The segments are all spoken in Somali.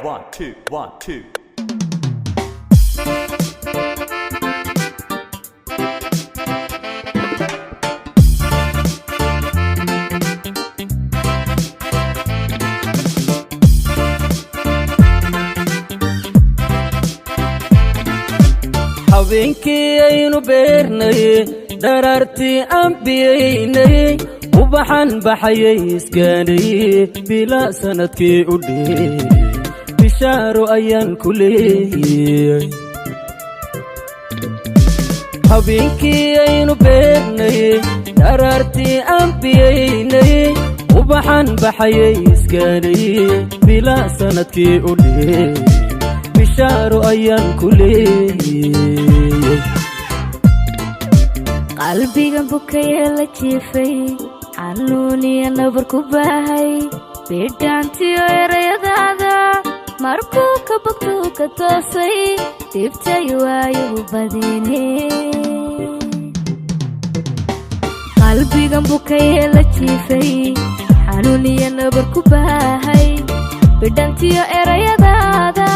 1, 2, 1, 2. habeenkii aynu beernay daraartii aan biyaynay ubaxan baxayay iskaanay bila sanadkii u dheey bishaaro ayaan ku leeyay habeenkii aynu beernay daraartii aan biyaynay ubaxan baxayay iskaanay bila sanadkii u dheey bishaaro ayaan ku leeyay qalbigan bukaya la jiifay xanuuniya nabar ku baahay bidhaantiyo erayadaada markuu ka bogtuu ka toosay dibtay waayuhu badine qalbigan bukaya la jiifay xanuuniya nabar ku baahay bidhaantiyo erayadaada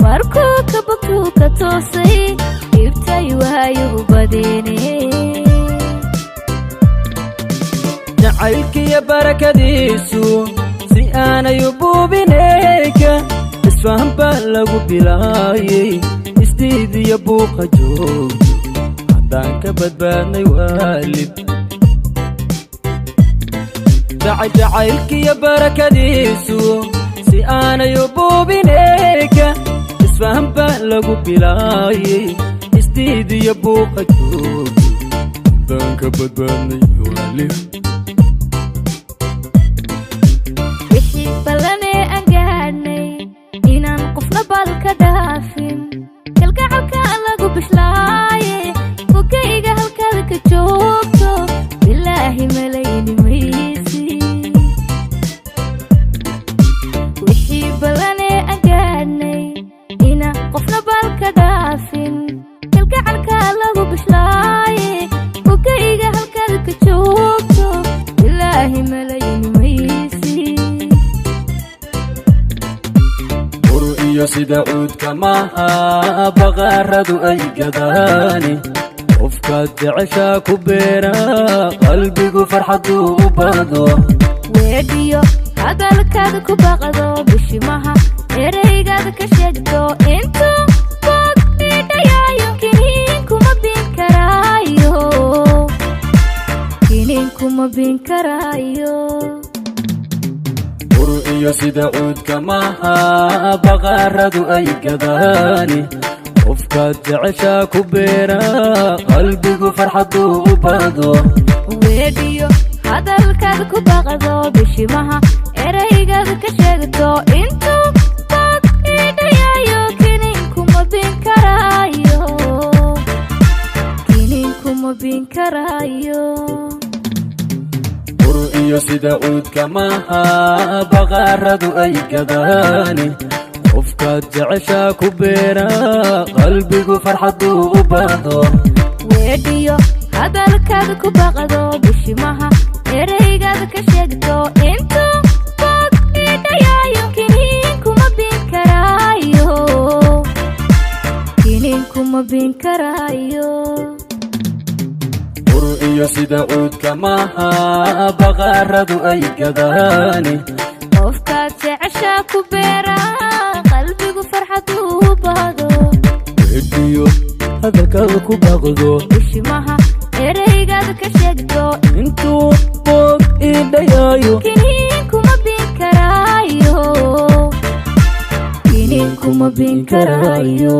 markuu ka bogtuu ka toosay dibtay waayuhu badine jacaylkiyo barakadiisu si aanay u buubinayka isfahan baa lagu bilaayay isdiidiyo buuqa joog haddaan ka badbaadnay waalid jacaylkiyo barakadiisu si aanay u buubinayka isfahan baa lagu bilaayay isdiidiyo buuqa joog haddaan ka badbaadnay waalid balane aan gaadhnay inaan qofna balka dhaafin kalgacalka lagu bishlaaye bukayga halkaada ka joogto bilaahi malayni maysi wixii balane aan gaadhnay inaan qofna balka dhaafin kalgacalka lagu bishlaaye bukayga halkaada ka joogto bilaahi malayni maysi iyo sida cuudka maaha baqaaradu ay gadaani qofkaad jeceshaa ku beera qalbigu farxaduu u bado weedhiyo hadalkaada ku baqdo bishimaha eraygaada ka sheegto intuu boog idhayaayo kiniinkuma bin karaayo kiniinkuma bin karaayo iyo sida cuudka maaha baqaaradu ay gadaani qofkaad jeceshaa ku beera qalbigu farxaduu u bado weedhiyo hadalkaada ku baqdo bishimaha eraygaada ka sheegto intuu boog idhayaayo kiniinkuma bin karaayo kiniinkuma bin karaayo iyo sida cuudka maaha baqaaradu ay gadaani qofkaad jeceshaa ku beera qalbigu farxaduu u bado weedhiyo hadalkaada ku baqdo bishimaha eraygaada ka sheegto intuu boog idhayaayo kiniinkuma bin karaayo kiniinkuma bin karaayo iyo sida cuudka maaha baqaaradu ay gadaani qofkaad jeceshaa ku beera qalbigu farxaduu u bado weedhiyo hadalkaada ku baqdo bishimaha eraygaada ka sheegto intuu boog idhayaayo kiniinkuma bin karaayo kiniinkuma bin karaayo